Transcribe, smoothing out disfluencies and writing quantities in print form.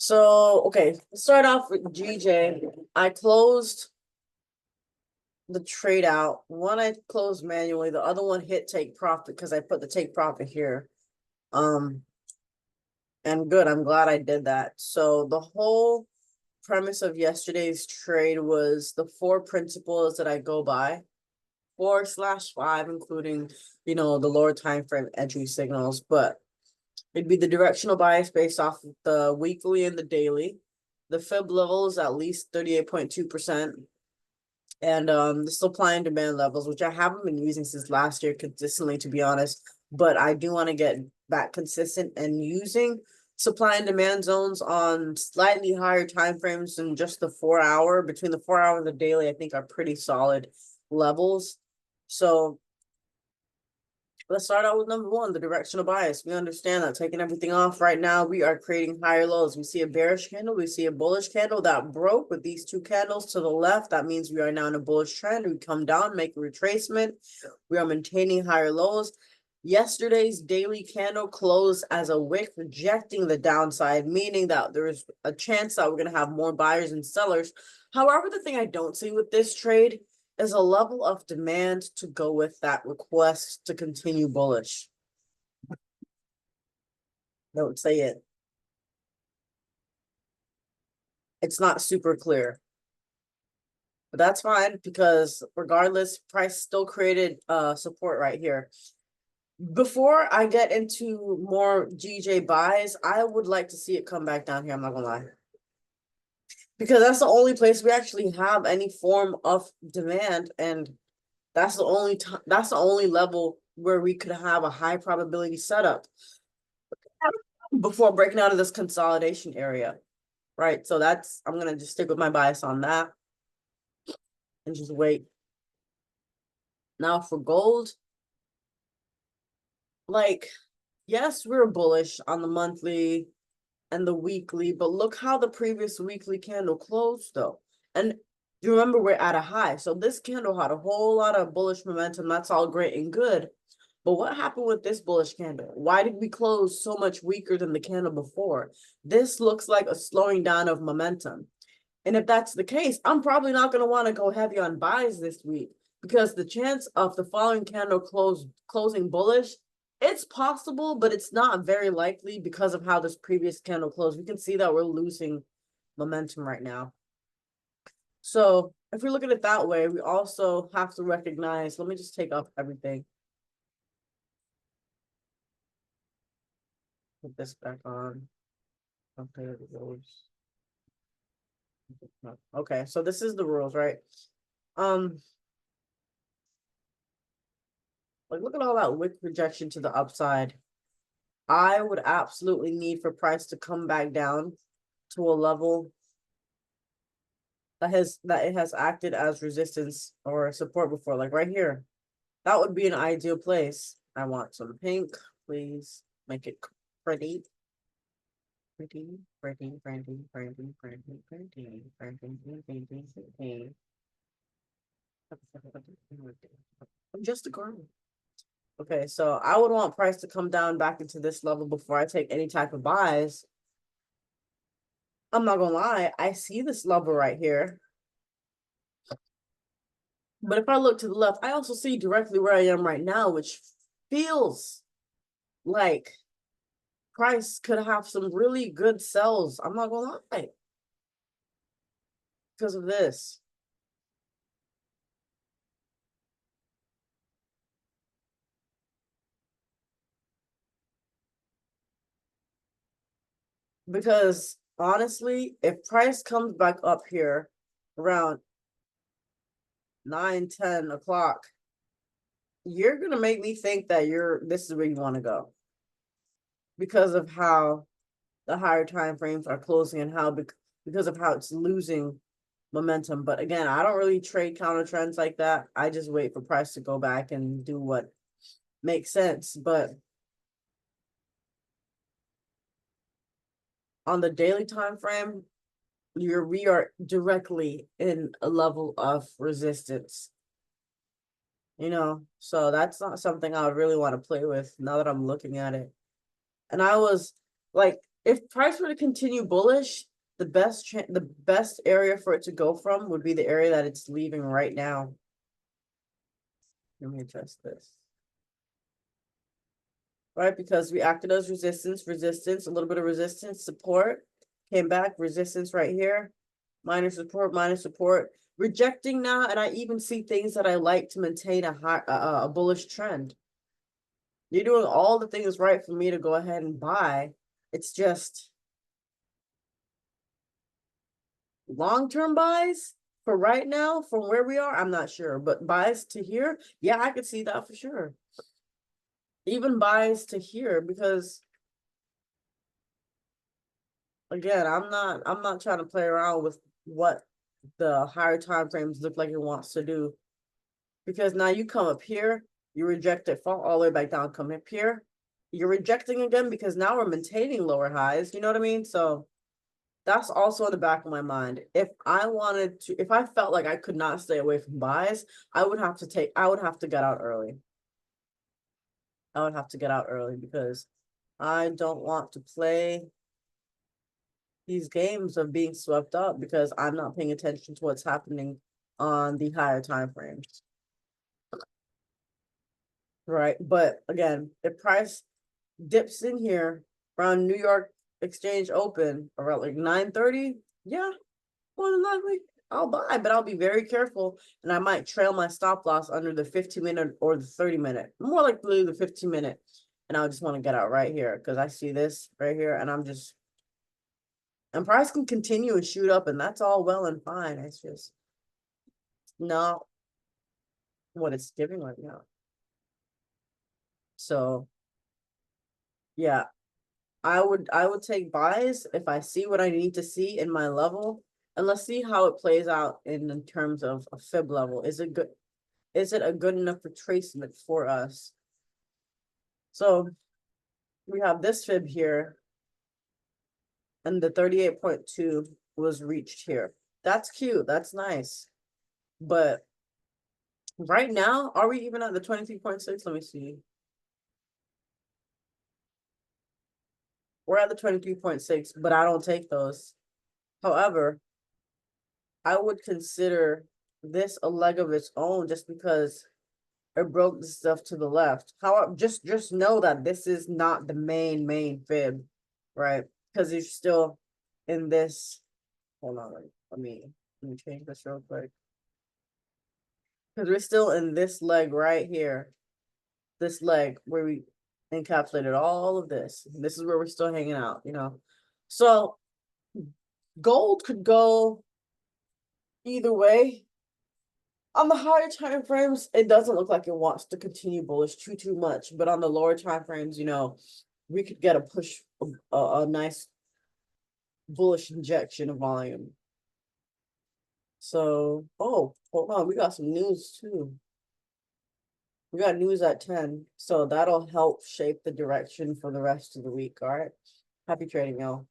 So, okay, let's start off with GJ. I closed the trade out. One I closed manually, the other one hit take profit because I put the take profit here. Um, and good, I'm glad I did that. So the whole premise of yesterday's trade was the four principles that I go by. 4/5, including, the lower time frame entry signals, but it'd be the directional bias based off of the weekly and the daily. The fib level is at least 38.2%. And the supply and demand levels, which I haven't been using since last year consistently, to be honest, but I do want to get back consistent and using supply and demand zones on slightly higher time frames than just the 4 hour. Between the 4 hour and the daily, I think are pretty solid levels. So let's start out with number one, the directional bias. We understand that taking everything off right now, we are creating higher lows. We see a bearish candle, we see a bullish candle that broke with these two candles to the left. That means we are now in a bullish trend. We come down, make a retracement. We are maintaining higher lows. Yesterday's daily candle closed as a wick, rejecting the downside, meaning that there is a chance that we're going to have more buyers and sellers. However, the thing I don't see with this trade is a level of demand to go with that request to continue bullish. Don't say it. It's not super clear. But that's fine because regardless, price still created support right here. Before I get into more GJ buys, I would like to see it come back down here. I'm not gonna lie. Because that's the only place we actually have any form of demand, and that's the only level where we could have a high probability setup before breaking out of this consolidation area, right? So I'm gonna just stick with my bias on that and just wait. Now for gold, like, yes, we're bullish on the monthly and the weekly, but look how the previous weekly candle closed though. And you remember we're at a high. So this candle had a whole lot of bullish momentum. That's all great and good. But what happened with this bullish candle? Why did we close so much weaker than the candle before? This looks like a slowing down of momentum. And if that's the case, I'm probably not going to want to go heavy on buys this week because the chance of the following candle closing bullish, it's possible, but it's not very likely because of how this previous candle closed. We can see that we're losing momentum right now. So if we look at it that way, we also have to recognize, let me just take off everything. Put this back on. Okay, the rules. Okay, so this is the rules, right? Like, look at all that wick rejection to the upside. I would absolutely need for price to come back down to a level that it has acted as resistance or support before, like right here. That would be an ideal place. I want some pink, please. Make it pretty. Pretty. I'm just a girl. Okay, so I would want price to come down back into this level before I take any type of buys. I'm not gonna lie, I see this level right here. But if I look to the left, I also see directly where I am right now, which feels like price could have some really good sells. I'm not gonna lie. Because of this. Because honestly, if price comes back up here around 9, 10 o'clock, you're gonna make me think that this is where you want to go. Because of how the higher time frames are closing and because of how it's losing momentum. But again, I don't really trade counter trends like that. I just wait for price to go back and do what makes sense. But on the daily time frame, we are directly in a level of resistance. So that's not something I would really want to play with now that I'm looking at it. And I was like, If price were to continue bullish, the best area for it to go from would be the area that it's leaving right now. Let me adjust this. Right, because we acted as resistance, a little bit of resistance, support, came back, resistance right here, minor support, rejecting now, and I even see things that I like to maintain a bullish trend. You're doing all the things right for me to go ahead and buy. It's just long-term buys for right now, from where we are, I'm not sure, but buys to here, yeah, I could see that for sure. Even buys to here, because again, I'm not trying to play around with what the higher time frames look like it wants to do. Because now you come up here, you reject it, fall all the way back down, come up here, you're rejecting again, because now we're maintaining lower highs, you know what I mean? So that's also in the back of my mind. If I felt like I could not stay away from buys, I would have to get out early. I would have to get out early because I don't want to play these games of being swept up because I'm not paying attention to what's happening on the higher time frames. Right. But again, if price dips in here around New York Exchange Open around like 9:30, yeah, more than likely I'll buy, but I'll be very careful and I might trail my stop loss under the 15-minute or the 30-minute, more likely the 15-minute. And I just want to get out right here because I see this right here and and price can continue and shoot up and that's all well and fine. It's just not what it's giving right now. So yeah, I would take buys if I see what I need to see in my level, and let's see how it plays out in terms of a fib level. Is it good? Is it a good enough retracement for us? So we have this fib here, and the 38.2 was reached here. That's cute. That's nice. But right now, are we even at the 23.6? Let me see. We're at the 23.6, but I don't take those. However, I would consider this a leg of its own just because it broke the stuff to the left. However, just know that this is not the main fib, right? Because you're still in this. Hold on, let me change this real quick. Because we're still in this leg right here. This leg where we encapsulated all of this. This is where we're still hanging out, you know. So gold could go either way. On the higher time frames, it doesn't look like it wants to continue bullish too much. But on the lower time frames, you know, we could get a push, a nice bullish injection of volume. So, oh, hold on, we got some news too. We got news at 10, so that'll help shape the direction for the rest of the week. All right, happy trading, y'all.